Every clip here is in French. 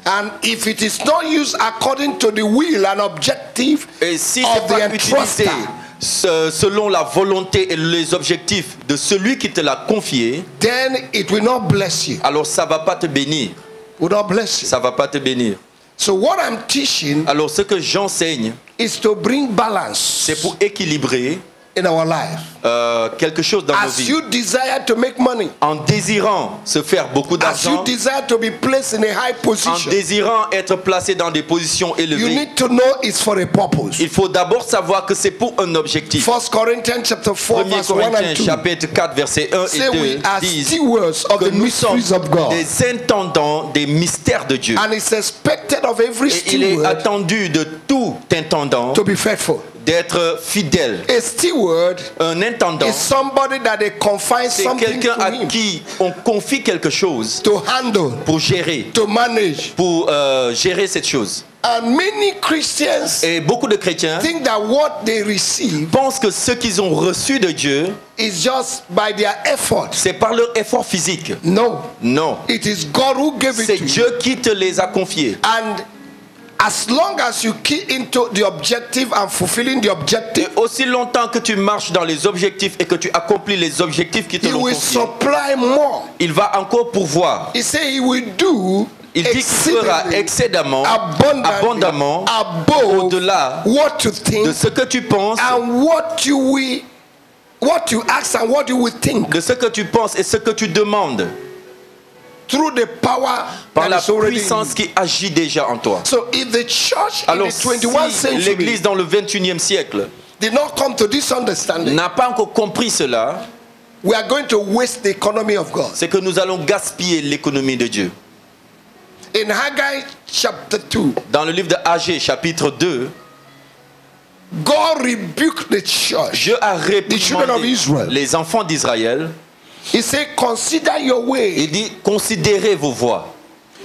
And if it is not used according to the will and objective Et si of c'est the pas utilisé entruster, selon la volonté et les objectifs de celui qui te l'a confié, then it will not bless you. alors ça va pas te bénir. Will not bless you. Ça va pas te bénir. So what I'm teaching Alors ce que j'enseigne, is to bring balance c'est pour équilibrer in our life. quelque chose dans nos As vies. you desire to make money, En désirant se faire beaucoup as you d'argent, desire to be placed in a high en position, désirant être placé dans des positions you élevées, need to know it's for a purpose. il faut d'abord savoir que c'est pour un objectif. 1 Corinthians chapter 4 1 verse 1 Corinthiens and 2 chapitre 4 verset 1 say et we 2 are disent stewards of que the nous sommes mysteries of God. des intendants des mystères de Dieu. And it's expected of every Et il est steward attendu de tout intendant to be faithful. d'être fidèle. A steward Un intendant, is somebody that they confine c'est something quelqu'un to à him qui on confie quelque chose to handle, pour gérer, to manage. pour gérer cette chose. And many Christians Et beaucoup de chrétiens think that what they receive pensent que ce qu'ils ont reçu de Dieu, is just by their effort. c'est par leur effort physique. No, Non. it is God who gave it C'est to you. Dieu qui te les a confiés. And as long as you key into the objective and fulfilling the Et objective, aussi longtemps que tu marches dans les objectifs et que tu accomplis les objectifs qui te He l'ont will confié, supply more. il va encore pourvoir. He said He will do Il dit qu'il fera exceedingly, excédemment, abundantly, abondamment, above au-delà what you de think ce que tu penses, and what you ask and what you will think, de ce que tu penses et ce que tu demandes, through the power par la that is already in puissance you. qui agit déjà en toi. So if the church in Alors the si 21st century l'Église dans le 21e siècle did not come to this understanding, n'a pas encore compris cela, we are going to waste the economy of God. c'est que nous allons gaspiller l'économie de Dieu. In Haggai chapter 2, Dans le livre de Agé, chapitre 2, God rebuked the church. Dieu a The children of réprimandé Israel. les enfants d'Israël. He said, consider your way. Il dit, considérez vos voies.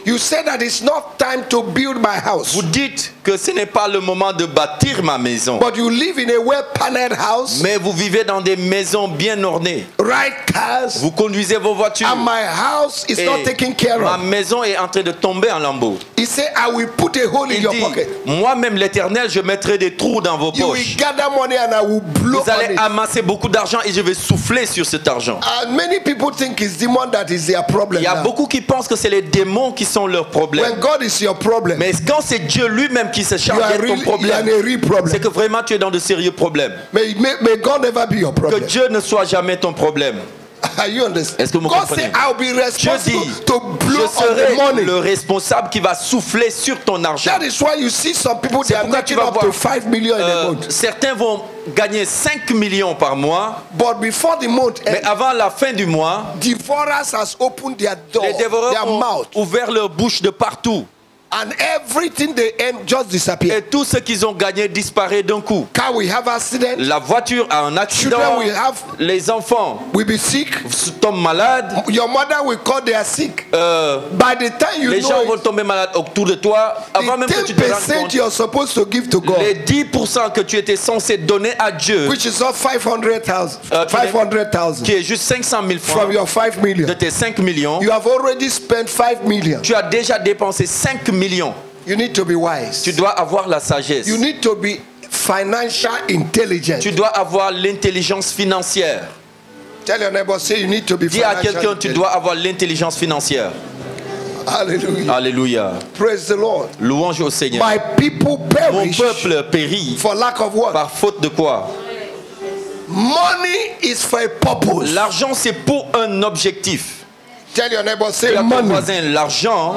You said that it's not time to build my house, Vous dites que ce n'est pas le moment de bâtir ma maison, but you live in a well-paneled house, mais vous vivez dans des maisons bien ornées. ride cars, Vous conduisez vos voitures. and my house is Et not taken care ma of. maison est en train de tomber en lambeaux. He said, I will put a hole in Il your dit, pocket. moi-même l'Éternel, je mettrai des trous dans vos You will poches. gather money and I will blow Vous on allez it. amasser beaucoup d'argent et je vais souffler sur cet argent. And many people think it's demon that is their problem Il y a now. beaucoup qui pensent que c'est les démons qui sont leur problème. When God is your problem, Mais quand c'est Dieu lui-même qui se you charge are de ton really, you are problème, in a real problem. c'est que vraiment tu es dans de sérieux problèmes. May God never be your Que problem. Dieu ne soit jamais ton problème. You understand? Est-ce que vous God comprenez? said, I'll be Dieu responsible dit, to je blow on the serai money. le responsable qui va souffler sur ton argent. That is why you see some people, they are pourquoi tu making vas up to voir, 5 million in a month. Certains vont gagner 5 millions par mois, But before the month mais ends, avant la fin du mois, devourers has opened their door, les dévoreurs their ont mouth, ouvert leur bouche de partout. and everything they earn just disappear. Et tout ce qu'ils ont gagné disparaît d'un coup. Car we have accident, La voiture a un accident, children will have, les enfants will be sick, tombent malades, your mother will call they are sick. By the time you les gens vont know it, tomber malades autour de toi, avant même que the tu te rendes 10% compte. you're supposed to give to God, Les 10% que tu étais censé donner à Dieu, which is not 500,000, qui est juste 500 000 from francs your 5 million. de tes 5 millions, You have already spent 5 million. tu as déjà dépensé 5 millions. You need to be wise. Tu dois avoir la sagesse. You need to be financial intelligent. Tu dois avoir l'intelligence financière. Tell your neighbor, say you need to be Dis à financial quelqu'un, tu intelligent. dois avoir l'intelligence financière. Hallelujah. Alléluia. Praise the Lord. Louange au Seigneur. My people Mon perish peuple périt for lack of what? par faute de quoi? Money is for a purpose. L'argent, c'est pour un objectif. Tell your neighbor, Dis say à ton money voisin, l'argent,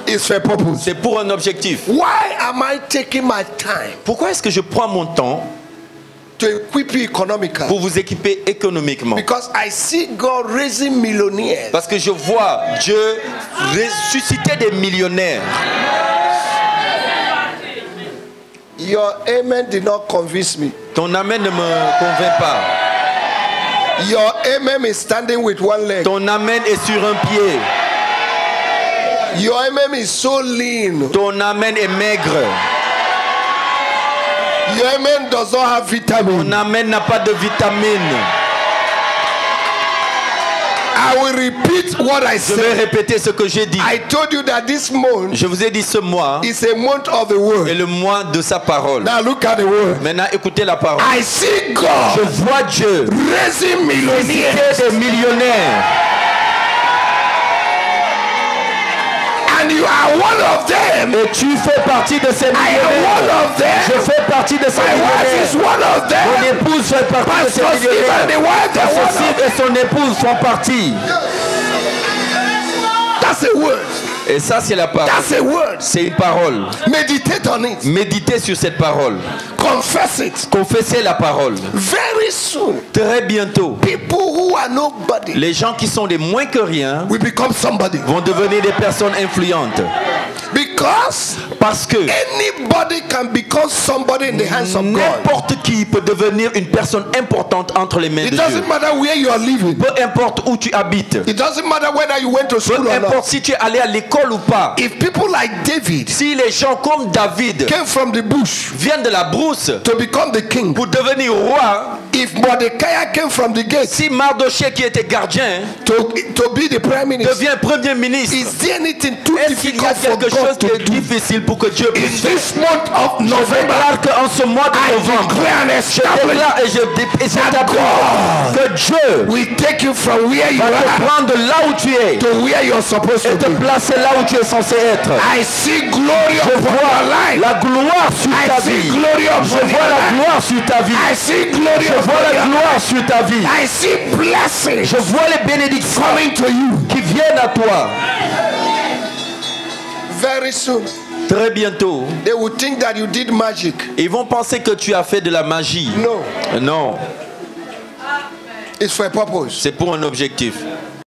is for a purpose. c'est pour un objectif. Why am I taking my time Pourquoi est-ce que je prends mon temps to equip you economically? pour vous équiper économiquement? Because I see God raising millionaires. Parce que je vois Dieu ressusciter des millionnaires. Your amen did not convince me. Ton amen ne me convainc pas. Your amen is standing with one leg. Ton amen est sur un pied. Your amen is so lean. Ton amen est maigre. Your amen does not have Ton vitamin. amen n'a pas de vitamine. I will repeat what I Je vais said. répéter ce que j'ai dit. I told you that this month Je vous ai dit ce mois is a month of the est word. le mois de sa parole. Now look at the word. Maintenant, écoutez la parole. I see Je God vois Dieu raising millionaires. des millionnaires. And you are one of them. Et tu fais partie de ces I am one millionnaires. of them. Je fais partie de ces My wife is millionnaires. one of Mon them. épouse fait partie de ces Pastor Steve and the millionnaires. wife are Pasteur one of Steve them. et son épouse font partie. That's a word. Et ça, c'est la parole. That's a word. C'est une parole. Meditate on it. Méditez sur cette parole. Confess it. Confessez la parole. Very soon, Très bientôt, people who are nobody les gens qui sont des moins que rien will become somebody. vont devenir des personnes influentes. Because Parce que anybody can become somebody in the hands of God. n'importe qui peut devenir une personne importante entre les mains It de Dieu. doesn't matter where you are living. Peu importe où tu habites. It doesn't matter whether you went to Peu school or importe not. si tu es allé à l'école ou pas. If people like David Si les gens comme David came from the bush viennent de la brousse to become the king, pour devenir roi, if Mordecai came from the gate si Mardochée qui était gardien to be the prime minister, devient premier ministre, is there anything too est-ce qu'il y a difficult for quelque chose God qui to est do? difficile pour que Dieu In puisse faire? this month of Je November, déclare qu'en ce mois de I novembre, declare and je establish déclare et j'établis God que Dieu will take you from where you va te are prendre de là où tu es to where you're supposed et to te be. placer là où tu es censé être. I see glory Je upon vois your life. la gloire sur I ta see vie. glory Je upon vois your la life. gloire sur ta vie. I see glory Je vois upon la your life. gloire sur ta vie. I see blessings Je vois les bénédictions coming to you qui viennent à toi. very soon. Très bientôt, They will think that you did magic. ils vont penser que tu as fait de la magie. No, Non, it's for a purpose. c'est pour un objectif.